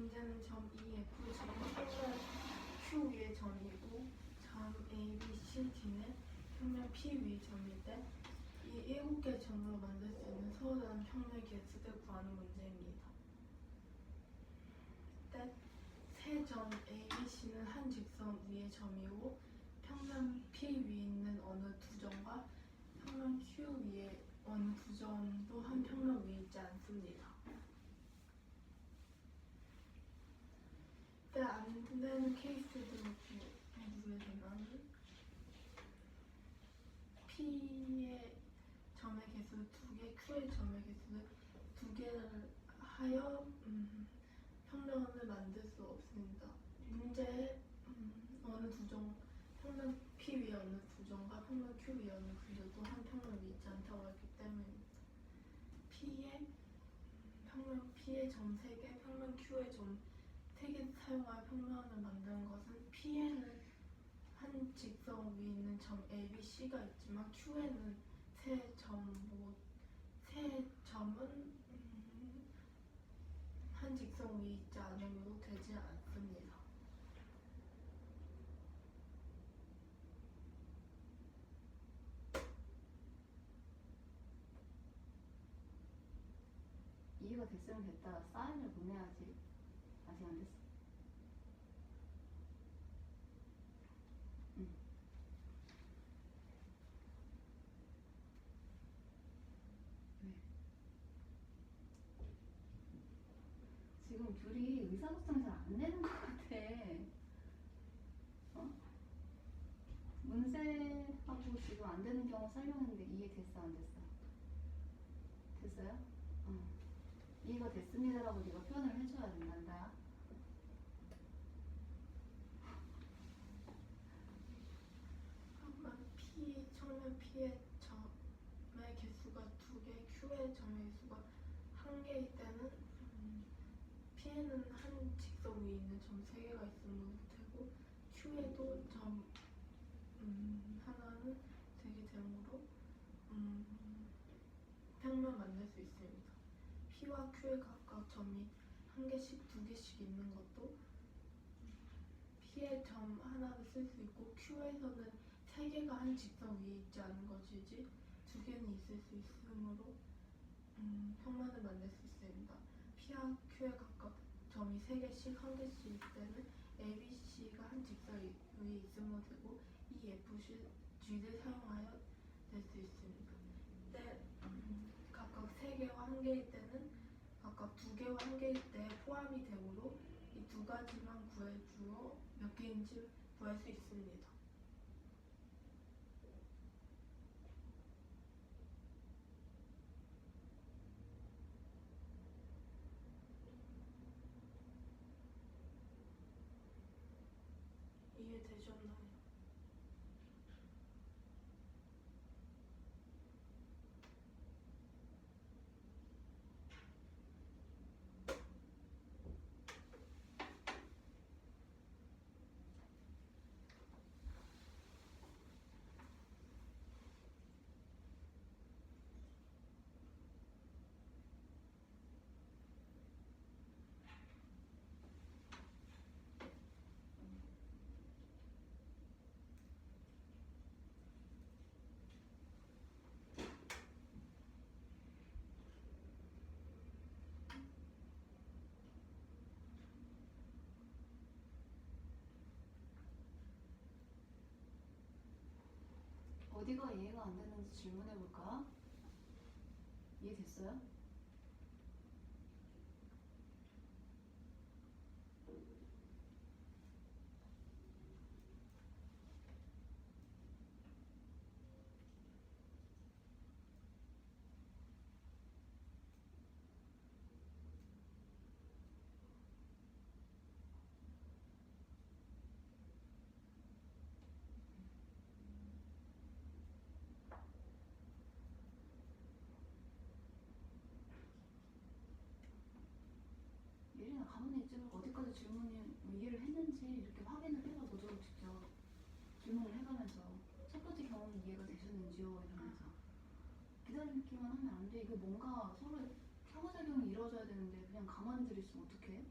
문제는 점 EF 점 평면 Q 위의 점이고 점 A, B, C, D는 평면 P 위의 점일 때 이 7개 점으로 만들 수 있는 서로다른 평면 개수를 구하는 문제입니다. 세 점 A, B, C는 한 직선 위의 점이고 평면 P 위에 있는 어느 두 점과 평면 Q 위에 어느 두 점도 한 평면 위에 있지 않습니다. 안 되는 케이스도 누구에 되면 P의 점의 개수 2개, Q의 점의 개수 2개를 하여 평면을 만들 수 없습니다. 문제에 어느 두 점, 평면 P 위에 어느 두 점과 평면 Q 위에 어느 두 점도 한 평면 위에 있지 않다고 했기 때문입니다. 평면 P의 점 3개, 평면 Q의 점 3개 사용하여 평면을 만드는 것은 P에는 한 직선 위에 있는 점 A, B, C가 있지만 Q에는 세 점은 한 직선 위에 있지 않으므로 되지 않습니다. 이해가 됐으면 됐다. 사인을 보내야지. 아직 안 됐어. 왜? 지금 둘이 의사소통이 잘 안 되는 것 같아. 어? 문제하고 지금 안 되는 경우 설명했는데 이해됐어, 안 됐어? 됐어요? 이해가 됐습니다라고 네가 표현을 해줘야 된단다. 평면 P의 점의 개수가 2개, Q의 점의 개수가 1개일 때는 P에는 한 직선 위에 있는 점 3개가 있으면 되고 Q에도 점 하나는 되게 되므로 평면 만들 수 있습니다. P와 Q의 각각 점이 1개씩, 2개씩 있는 것도 P의 점 하나를 쓸 수 있고 Q에서는 3개가 한 직선 위에 있지 않은 것이지 2개는 있을 수 있으므로 평면을 만들 수 있습니다. P와 Q의 각각 점이 3개씩, 1개씩 있을 때는 A, B, C가 한 직선 위에 있으면 되고 이 F, G를 사용하여 낼 수 있습니다. 각각 3개와 1개일 때는 각각 2개와 1개일 때 포함이 되므로 이 두 가지만 구해주어 몇 개인지 구할 수 있습니다. 이해되셨나요? 어디가 이해가 안 되는지 질문해볼까? 이해됐어요? 예린아 가만히 있지 말고 어디까지 질문을 이해를 했는지 이렇게 확인을 해봐. 너도 직접 질문을 해가면서 첫 번째 경험은 이해가 되셨는지요? 이러면서 기다리기만 하면 안 돼. 이거 뭔가 서로 상호작용이 이루어져야 되는데 그냥 가만히 들있으면 어떡해?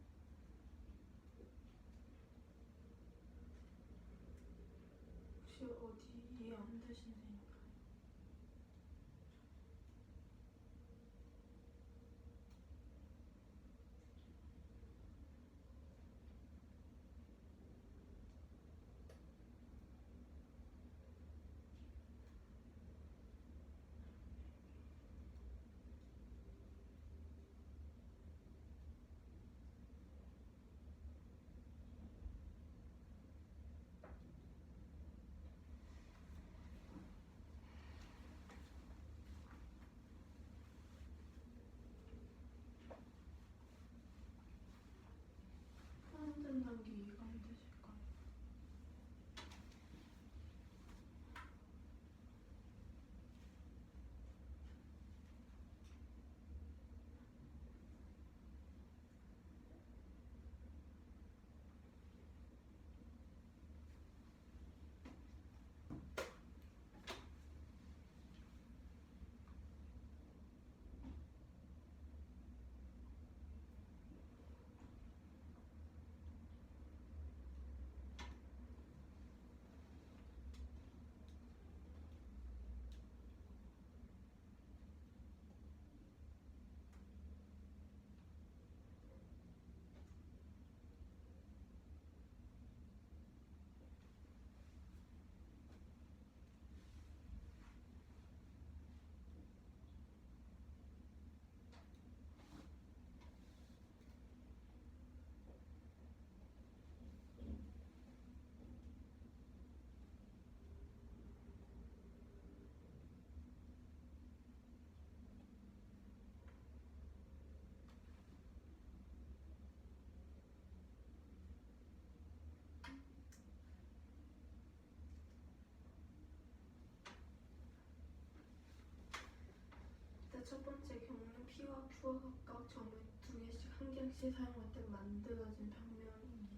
첫 번째 경우는 P와 Q가 각각 점을 두 개씩 한 개씩 사용할 때 만들어진 평면입니다.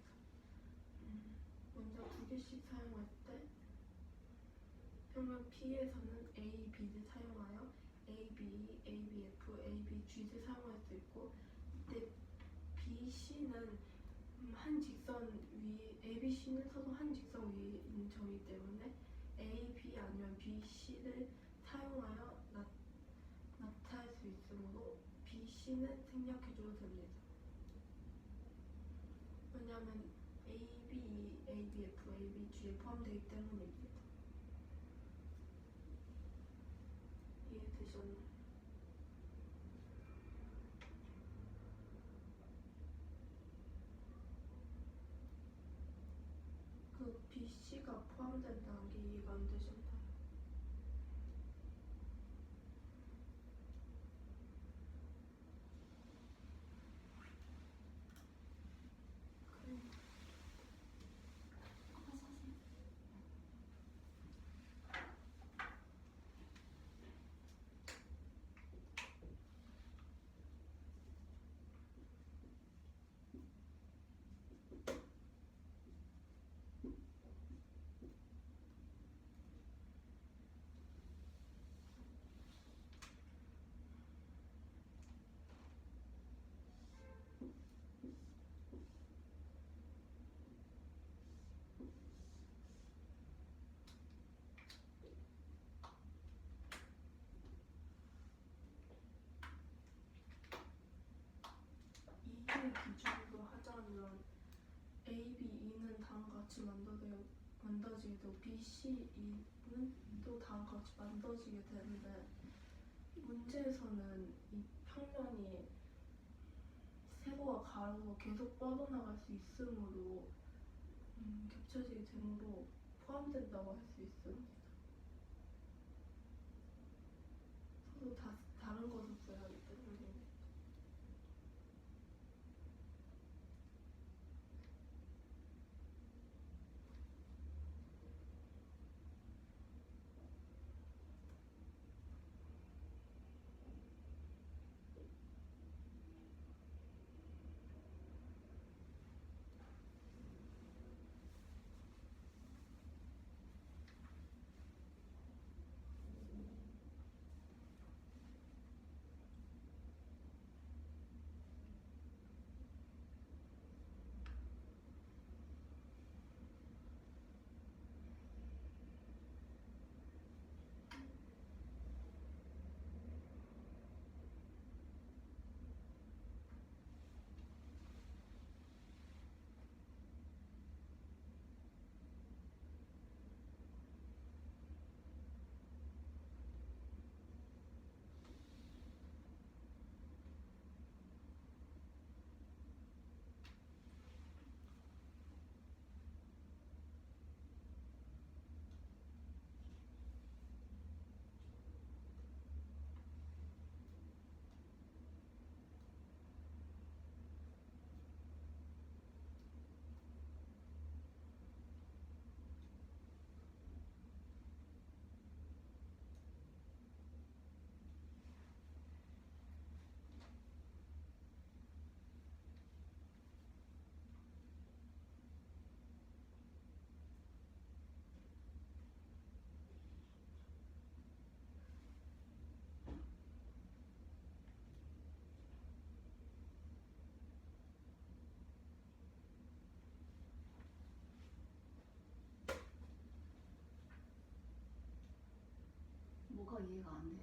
먼저 두 개씩 사용할 때 평면 P에서는 A, B를 사용하여 AB, ABF, ABG를 사용할 수 있고, 이때 BC는 한 직선 위, ABC는 서로 한 직선 위에 있는 점이기 때문에 AB 아니면 BC를 사용하여 나타낼 수 있으므로 BC는 생략해줘도 됩니다. 왜냐하면 AB, ABF, ABG에 포함되기 때문입니다. 이해되셨나요? 그 BC가 포함된다는 게 이해가 안 되셨나요? 그래. 아까 사세요. 이의 기준으로 하자면 A, B, E는 다음과 같이 만들어지게 되고 B, C, E는 또 다음과 같이 만들어지게 되는데, 문제에서는 이 평면이 세로와 가로로 계속 뻗어나갈 수 있으므로 겹쳐지게 되므로 포함된다고 할 수 있습니다. 서로 다른 것을 구해야 하기 때문에. 뭐가 이해가 안 돼?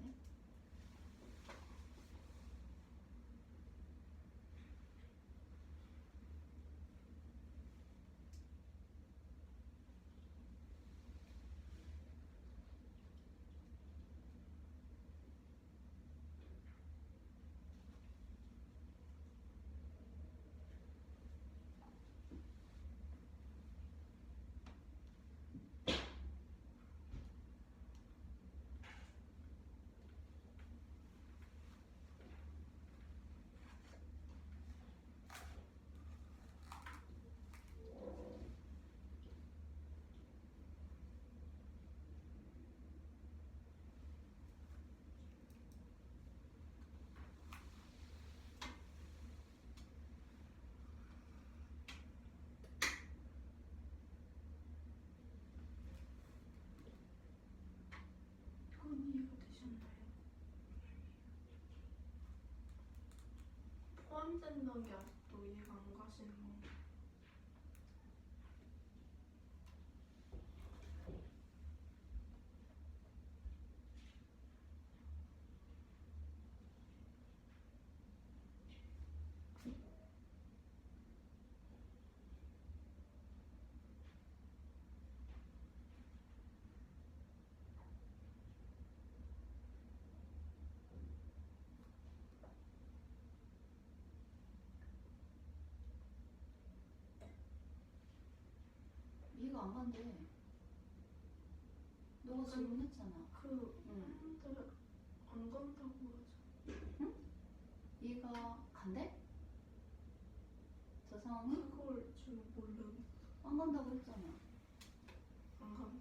포함된다는 게 아직도 이해가 안 가시는 건가요? 이해가 안 간대. 너가 질문했잖아. 응. 사람들 안 간다고 하죠. 이해가 간대? 저 상황이? 그걸 좀 모르겠어. 안 간다고 했잖아. 안 간.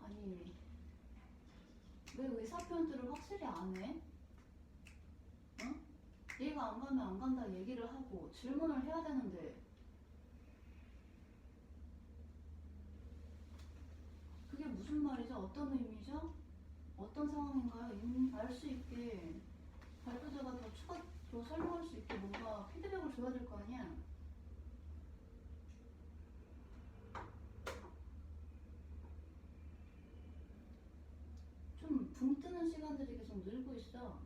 아니, 왜 의사 표현들을 확실히 안 해? 응? 이해가 안 가면 안 간다 얘기를 하고 질문을 해야 되는데 그게 무슨 말이죠? 어떤 의미죠? 어떤 상황인가요? 알 수 있게 발표자가 더 더 설명할 수 있게 뭔가 피드백을 줘야 될 거 아니야? 좀 붕 뜨는 시간들이 계속 늘고 있어.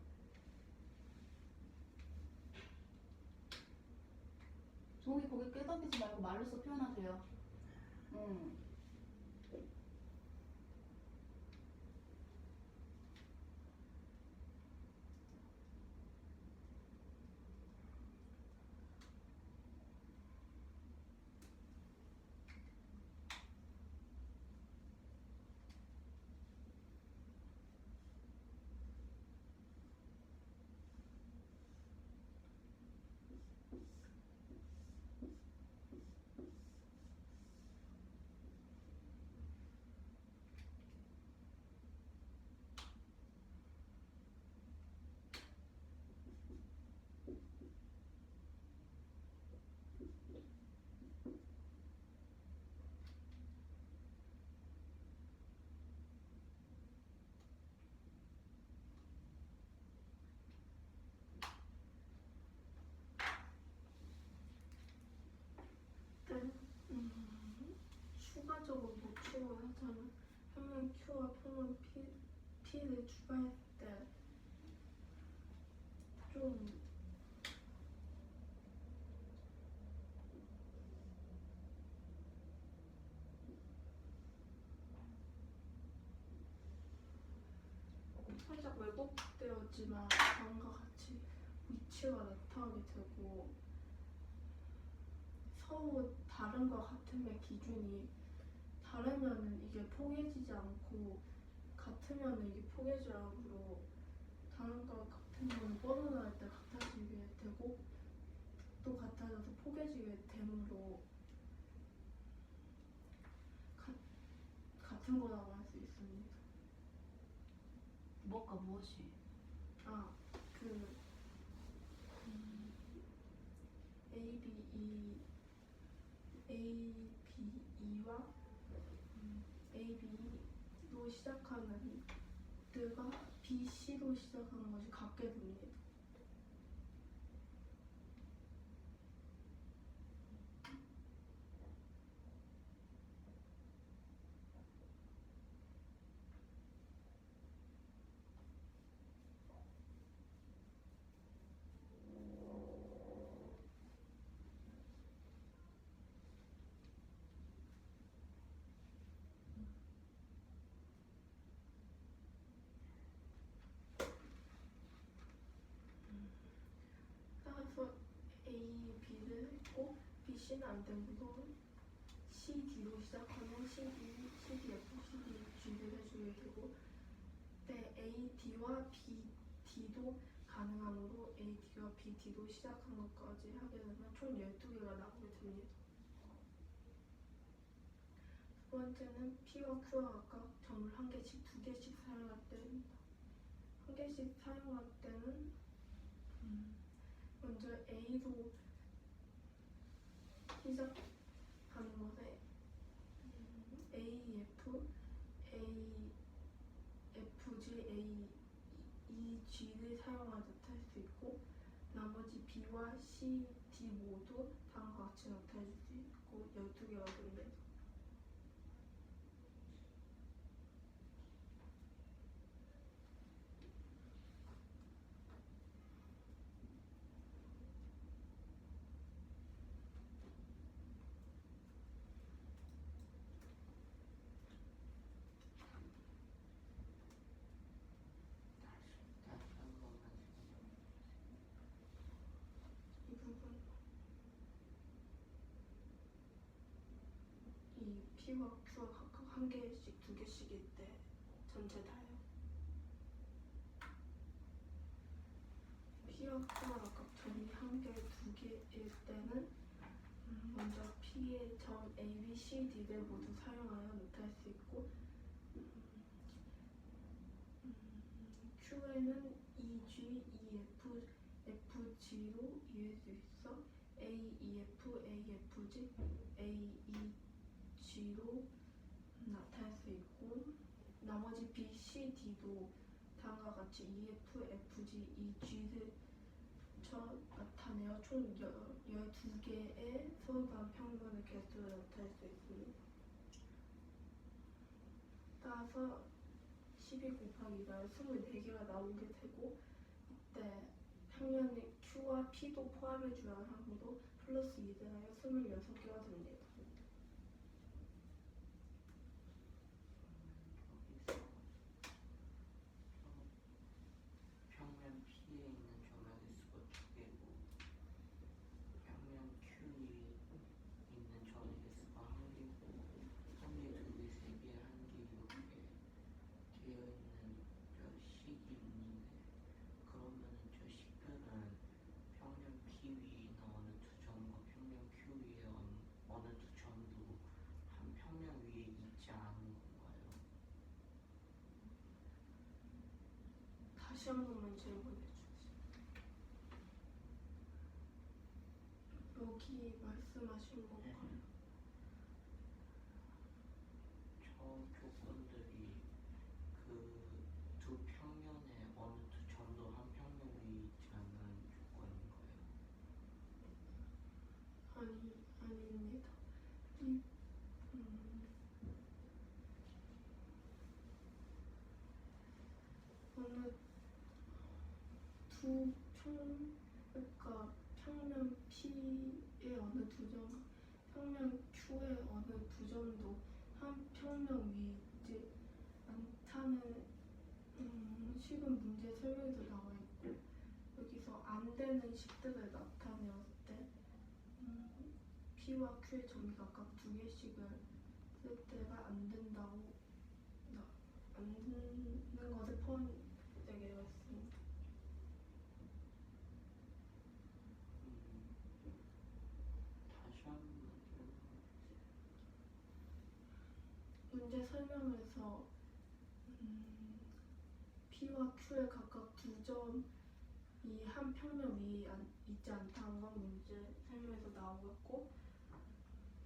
종이 고개 끄덕이지 말고 말로써 표현하세요. 응. 추가적으로 노출을 하자면 평면 Q와 평면 P를 추가했을 때 좀 살짝 왜곡되었지만 다음과 같이 위치가 나타나게 되고 서로 다른 것 같음의 기준이 다르면은 이게 포개지지 않고 같으면은 이게 포개지락으로 다른 것 같은 거는 뻗어나갈 때 같아지게 되고 또 같아져서 포개지게 되므로 같은 거라고 할 수 있습니다. 뭐가 무엇이? 그 ABE와 AB로 시작하는 들과 BC로 시작하는 것이 같게 됩니다. 따라서 A, B를 했고 BC는 안 되므로 CD로 시작하는 CD, CDF, CDG를 해주게 되고 때 AD와 BD도 가능하므로 AD와 BD도 시작한 것까지 하게 되면 총 12개가 나오게 됩니다. 두 번째는 P와 Q와 각각 점을 한 개씩, 두 개씩 사용할 때입니다. 한 개씩 사용할 때는 먼저 A로 시작하는 것에 AF, AFG, AEG를 사용하듯 할 수 있고 B와 C, D 모두 다음과 같이 나타낼 수 있고 12개가 된대. 다시 한 번만 이 부분 이 P와 Q가 각각 한 개씩 두 개씩일 때 전체 다요. P와 Q가 각각 점이 한 개, 두 개일 때는 먼저 P의 점 A, B, C, D를 모두 사용하여 나타낼 수 있고 Q에는 EG, EF, FG로 이을 수 있어. A, EF, AFG, AEG로 나타낼 수 있고 나머지 B, C, D도 다음과 같이 EF, FG, EG를 나타내어 총 12개의 서로 다른 평면의 개수를 나타낼 수 있습니다. 따라서 12 곱하기 2가 24개가 나오게 되고 이때 평면의 Q와 P도 포함해줘야 하므로 플러스 2를 하여 26개가 됩니다. 여기서 평면 P에 있는 점의 개수가 2개고 평면 Q에 있는 점의 개수가 1개고 1개, 2개, 3개, 1개 이렇게 되어 있는 저 식이 있는데 그러면은 저 식들은 평면 P 위에 있는 어느 두 점과 평면 Q 위에 어느 두 점도 한 평면 위에 있지 않은 건가요? 다시 한 번만 질문해 주세요. 여기 말씀하신 건가요? 저 조건들이 그 두 평면의 어느 두 점도 한 평면 위에 있지 않는 조건인가요? 아닙니다. 이, 어느 두 그러니까 평면 P의 어느 두 점, 평면 Q의 어느 두 점도 한 평면 위에 있지 않다는 식은 문제 설명에도 나와 있고 여기서 안 되는 식들을 나타내었을 때 P와 Q의 점이 각각 두 개씩을 쓸 때가 안 된다고 안 되는 것에 포함되게 되어 있습니다. 다시 한 번만 설명해 주세요. 문제 설명에서 P와 Q의 각각 두 점이 한 평면 위에 있지 않다는 건 문제 설명에서 나오고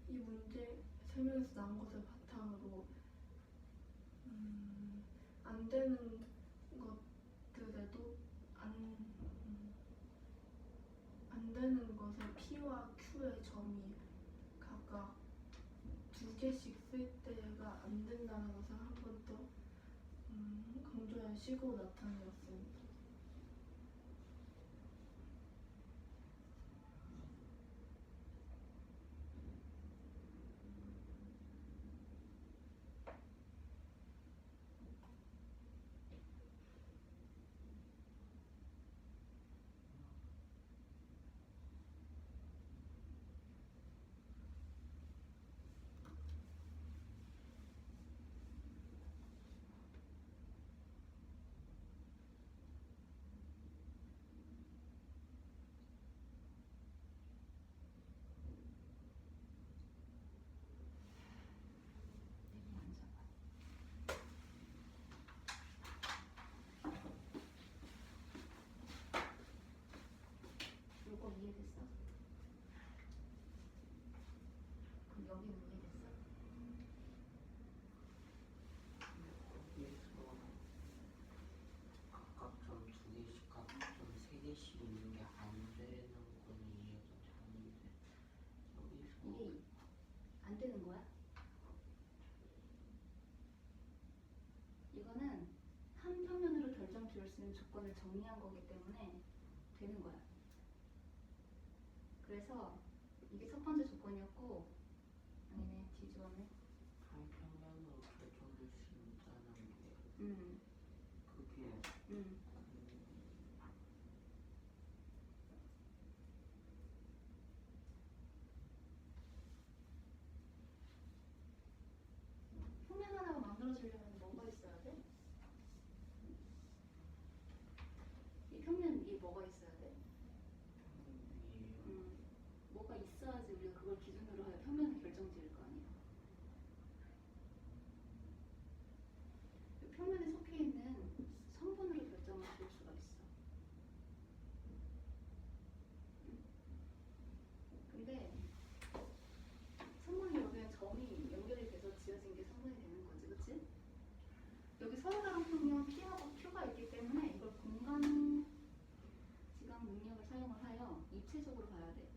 이 문제 설명에서 나온 것을 바탕으로 안 되는 것들에도 안 되는 것에 P와 Q의 점이 각각 두 개씩 쓸 때가 안 된다는 것을 한 번 더 강조한 식으로 나타내었습니다. 요거 이해됐어? 그럼 여기는 이해됐어? 여기서 각각 점 2개씩, 각각 점 3개씩 있는 게 안 되는 조건을 정리한 거기 때문에 되는 거야. 그래서 이게 첫 번째 조건이었고, 아니네, 뒤집었네. 한 평면으로 결정될 수 있다는 게 음, 그게 음. 평면 하나가 만들어지려면 뭐가 있어야 돼? 이 평면 위에 뭐가 있어야 돼? 위에요. 뭐가 있어야지 우리가 그걸 기준으로 하여 평면을 결정 지을 거 아니야. 이 평면에 속해 있는 성분으로 결정을 지을 수가 있어. 근데 성분이 여기에 점이 연결이 돼서 지어진 게 성분이 되는 거지, 그치? 여기 서로 다른 평면 P하고 Q가 있기 때문에 이걸 공간 지각 능력을 사용을 하여 입체적으로 봐야 돼.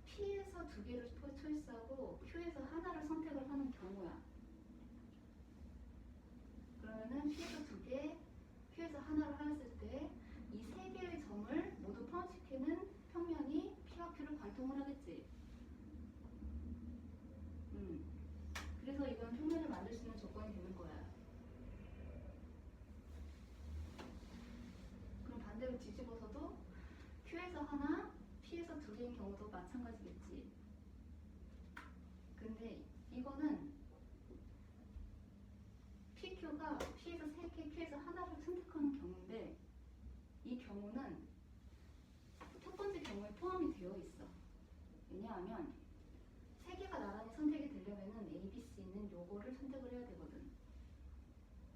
P에서 두 개를 초이스하고 Q에서 하나를 선택을 하는 경우야. 그러면은 P에서 두 개, Q에서 하나를 하였을 때 이 세 개의 점을 모두 포함시키는 평면이 P와 Q를 관통을 하겠지. 그래서 이건 평면을 만들 수 있는 조건이 되는 거야. 그럼 반대로 뒤집어서도 Q에서 하나, P에서 두 개인 경우도 마찬가지겠지. 근데 이거는 PQ가 P에서 세 개, Q에서 하나를 선택하는 경우인데 이 경우는 첫 번째 경우에 포함이 되어 있어. 왜냐하면 세 개가 나란히 선택이 되려면은 A, B, C는 요거를 선택을 해야 되거든.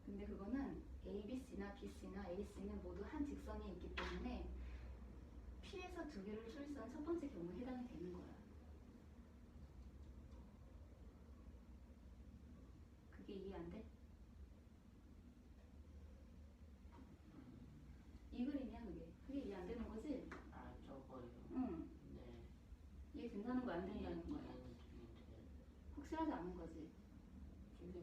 근데 그거는 A, B, C나 B, C나 A, C는 모두 한 직선이 있기 때문에 P에서 두 개를 초이스한 첫 번째 경우에 해당이 되는 거야. 그게 이해 안 돼? 이 그림이야 그게. 그게 이해 안 되는 거지? 아 저거요. 응. 네. 이해 된다는 거야 안 된다는 거야? 이해는 되는데 확실하지 않은 거지? 근데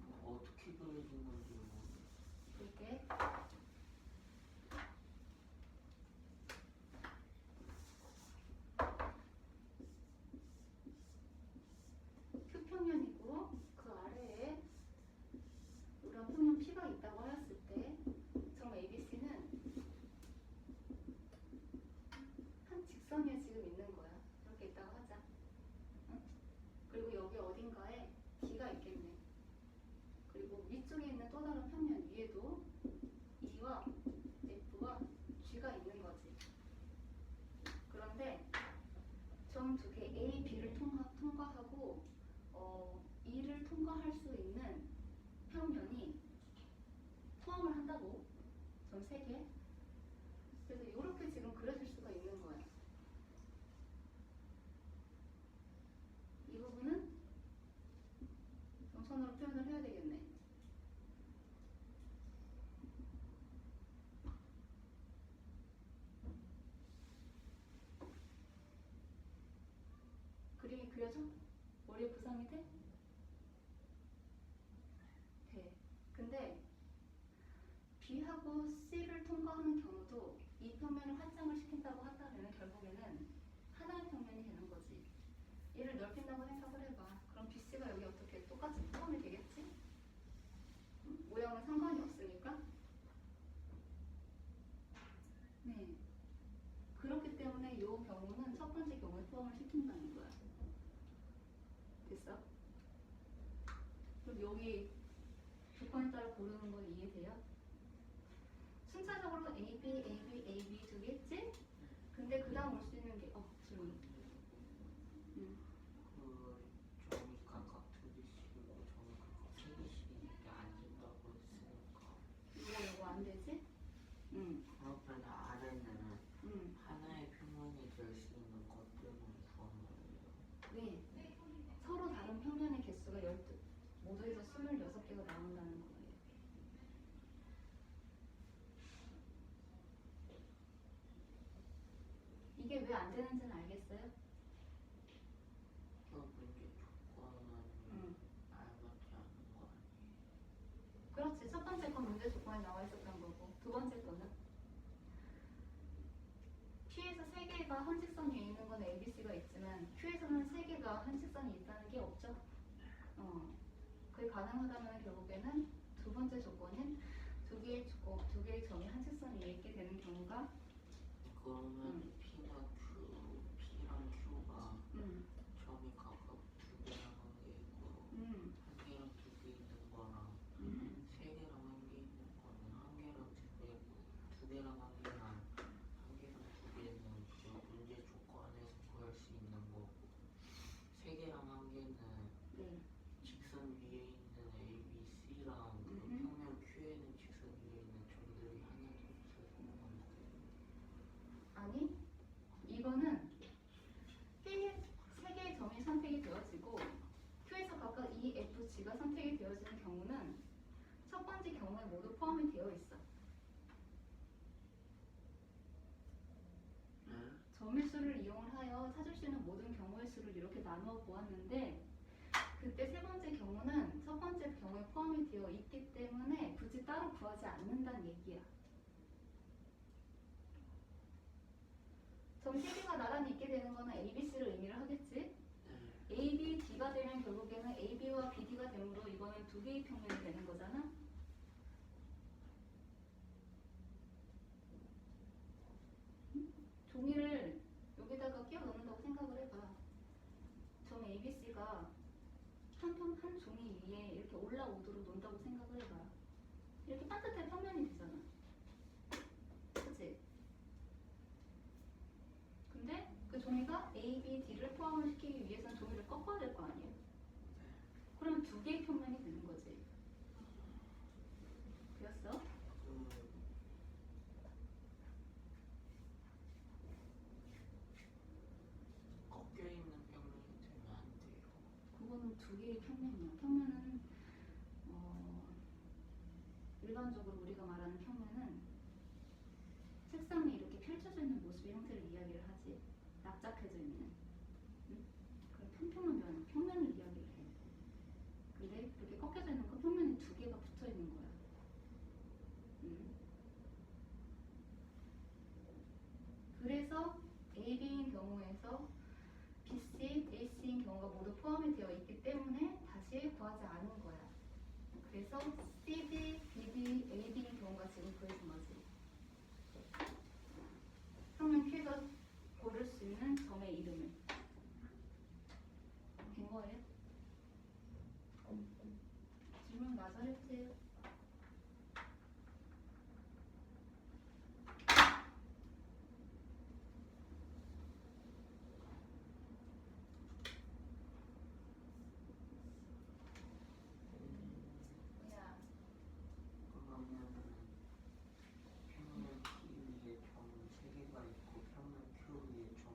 뭐 어떻게 그려진 건지 모르겠어요. 볼게. Q평면이고 그 아래에 이런 평면 P가 있다고 하였을 때 점 ABC는 한 직선에 지금 있는 거야. 이렇게 있다고 하자. 응? 그리고 여기 어딘가에 D가 있겠네. 그리고 위쪽에 있는 또 다른 평면 위에도 E와 F와 G가 있는 거지. 그런데 점 두 개 A, B를 통과하고 E를 통과할 수 있는 평면이 포함을 한다고. 점 세 개. 그래서 이렇게 지금 그려질 수가 있는 거야. 이 부분은 점선으로 표현을 해야 되겠네. 그림이 그려져? 머리에 부상이 돼? 돼. 근데 B하고 C를 통과하는 경우도 이 평면을 확장을 시킨다고 한다면 결국에는 하나의 평면이 되는 거지. 얘를 넓힌다고 생각을 해봐. 그럼 BC가 여기 어떻게 똑같이 포함이 되겠지? 모양은 상관이 없으니까. 네. 그렇기 때문에 이 경우는 첫 번째 경우에 포함을 시킨다는 거야. 됐어? 그럼 여기 조건에 따라 고르는 거 이해돼요? 순차적으로 A, B, A, B, A, B 두 개지? 근데 그 다음 올 수 있는 게 질문. 그 점이 각각 두 개씩이고 점이 각각 세 개씩이니까 안 된다고 했으니까 이거 안 되지? 그러면 아래는 응. 하나의 평면이 될 수 있는 것들만 구하는 거예요. 네. 서로 다른 평면의 개수가 12, 모두 해서 26개가 나온다는 거예요. 이게 왜 안 되는지는 알겠어요? 그 문제 조건은 응. 알맞지 않은 거 아니에요? 조건에 나와 있었던 거고. 두 번째 거는 P에서 3개가 한직선 위에 있는 건 ABC가 있지만 Q에서는 3개가 한직선이 있다는 게 없죠. 그게 가능하다면 결국에는 두 번째 조건인 두 개의 점이 한직선 위에 있게 되는 경우가 그러면 P나 Q, P랑 Q가 점이 각각 2개랑 1개 있고 음, 1개랑 2개 있는 거랑 음, 3개랑 1개 있는 거는 1개랑 2개고 2개랑 1개랑 1개랑 2개는 그 문제 조건에서 구할 수 있는 거고 3개랑 1개는 네. 직선 위에 있는 A, B, C랑 그 평면 Q에는 직선 위에 있는 점들이 하나도 없어서 건데 아니, 이거는 세 개의 점이 선택이 되어지고 Q에서 각각 E, F, G가 선택이 되어지는 경우는 첫 번째 경우에 모두 포함이 되어 있어. 점의 수를 이용을 하여 찾을 수 있는 모든 경우의 수를 이렇게 나누어 보았는데 그때 세 번째 경우는 첫 번째 경우에 포함이 되어 있기 때문에 굳이 따로 구하지 않는다는 얘기야. 점 3개가 나란히 있게 되는 거는 A, B, C를 의미를 하겠지? A, B, D가 되면 결국에는 A, B와 B, D가 되므로 이거는 두 개의 평면이 되는 거잖아? 종이를 여기다가 끼워 넣는다고 생각을 해봐. 점 A, B, C가 한 종이 위에 이렇게 올라오도록 논다고 생각을 해봐. 이렇게 반듯한 평면이 되잖아. 그치? 근데 그 종이가 A, B, D를 포함을 시키기 위해서는 종이를 꺾어야 될 거 아니에요? 그러면 두 개의 평면이 되는 거지. 되었어? 꺾여 있는 평면이 되면 안 돼요. 그거는 두 개의 평면이야. 평면은 일반적으로 우리가 말하는 평면은 책상 위에 이렇게 펼쳐져 있는 모습의 형태를 이야기를 하지. 납작해져 있는. 응? 그럼 평평한 평면을 이야기를 해. 근데 이렇게 꺾여져 있는 건 평면이 두 개가 붙어 있는 거야. 그래서 AB인 경우에서 BC, AC인 경우가 모두 포함이 되어 있기 때문에 다시 구하지 않은 거야. 그래서 CD, BD, AD인 경우가 지금 구해진 거지. 평면 Q에서 고를 수 있는 점의 이름을. 된 거예요? 질문 마저 해주세요. 뭐야? 그러면은 평면 P 위에 점 3개가 있고 평면 Q 위에 점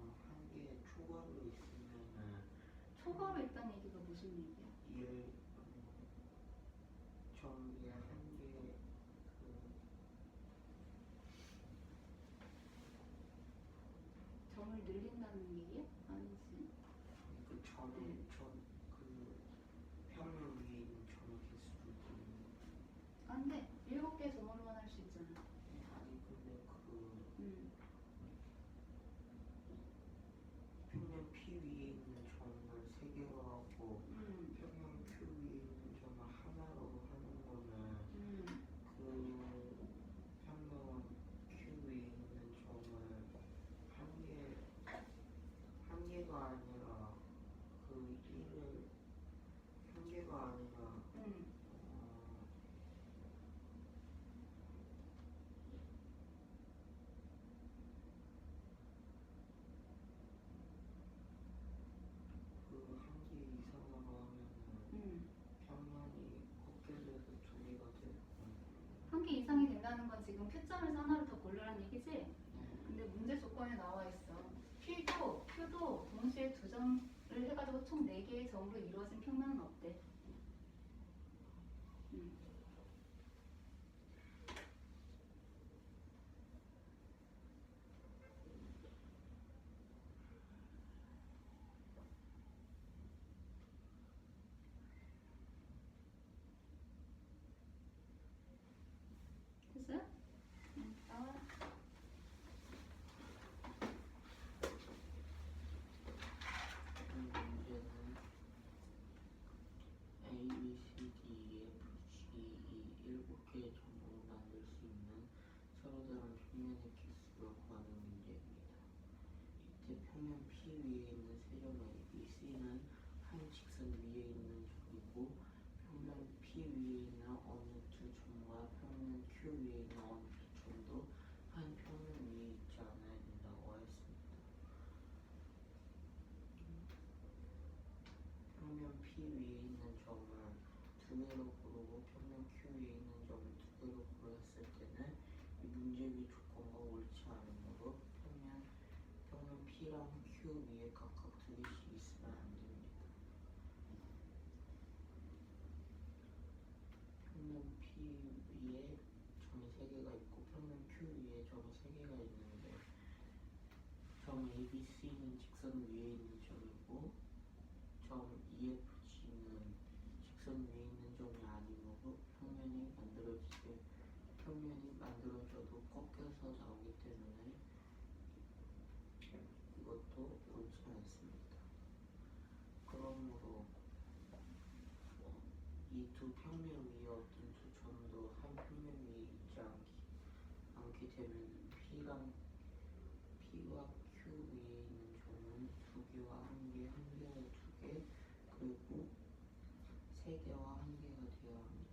1개 추가로 있으면은 초과로 있다는 얘기가 무슨 얘기야? 점 위에 1개 점을 늘린다는 얘기야? 아니지. 그 평면 위에 있는 점의 개수를 늘리는 안 돼. 7개의 점으로만 할 수 있잖아. 아니 근데 평면 P 위에 있는 점을 3개로 하고 평면 Q 위에 있는 점을 하나로 하는 거는 그 평면 Q 위에 있는 점을 한 개가 아니라 그 1을 한 개가 아니라 그 한 개 이상으로 하면은 평면이 꺾여져서 2개가 되고 한 개 이상이 된다는 건 지금 Q점에서 하나를 더 고르라는 얘기지? 근데 문제 조건에 나와 있어. P도 Q도 동시에 두 점을 해가지고 총 4개의 점으로 이루어진 평면은 없대. 평면 P 위에 있는 세점 ABC는 한 직선 위에 있는 점이고 평면 P 위에 있는 어느 두 점과 평면 Q 위에 있는 어느 두 점도 한 평면 위에 있지 않아야 된다고 했습니다. 평면 P 위에 있는 점을 두 개로 고르고 평면 Q 위에 있는 점을 두 개로 고르였을 때는 이 문제의 조건과 옳지 않으므로 평면 P랑 Q 위에 각각 두 개씩 있으면 안 됩니다. 평면 P 위에 점이 세 개가 있고 평면 Q 위에 점이 세 개가 있는데 점 ABC는 직선 위에 있는 점이고 점 EFG는 직선 위에 있는 점이 아니므로 평면이 만들어져도 꺾여서 나오기 때문에 이것도 옳지 않습니다. 그러므로 이 두 평면 위에 어떤 두 점도 한 평면 위에 있지 않게 되면 P와 Q 위에 있는 점은 두 개와 한 개, 한 개와 두 개, 그리고 세 개와 한 개가 되어야 합니다.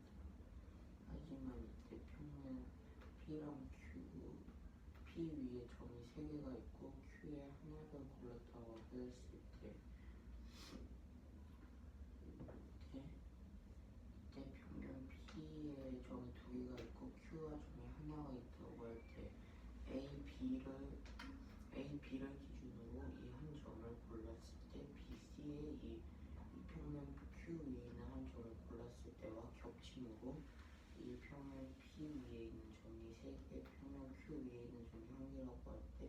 하지만 이때 평면 P랑 P 위에 점이 세 개가 있고 Q에 하나를 골랐다고 했을 때 이때 평면 P에 점이 두 개가 있고 Q와 점이 하나가 있다고 할 때 AB를 기준으로 이 한 점을 골랐을 때 BC의 이 평면 Q 위에 있는 한 점을 골랐을 때와 겹침으로 이 평면 P 위에 있는 점이 세 개, 평면 Q 위에 있는 점이 한 개라고 할 때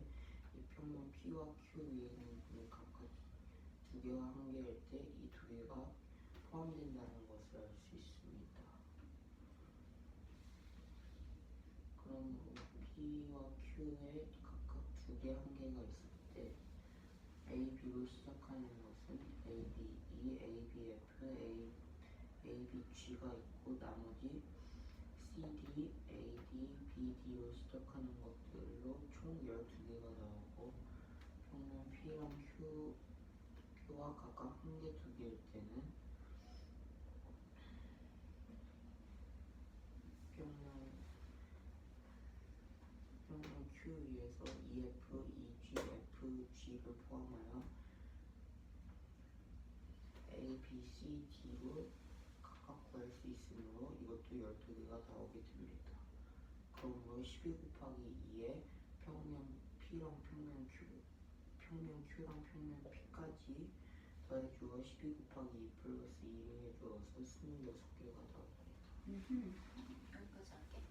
이 평면 P와 Q 위에 있는 점이 각각 두 개와 한 개일 때 이 두 개가 포함된다는 것을 알 수 있습니다. 그러므로 P와 Q에 각각 두 개, 한 개가 있을 때 AB로 시작하는 것은 ABE, ABF, ABG가 있고 나머지 CD, AD, BD로 시작하는 것들로 총 12개가 나오고 평면 P랑 Q와 각각 한 개, 두 개일 때는 평면 Q 위에서 EF, EG, FG를 포함하여 A, B, C, D로 각각 구할 수 있으므로 이것도 12개가 나오게 됩니다. 그러므로 12 곱하기 2에 평면 P랑 평면 Q랑 평면 P까지 더해주어 12 곱하기 2 플러스 2를 해주어서 26개가 나옵니다. 여기까지 할게.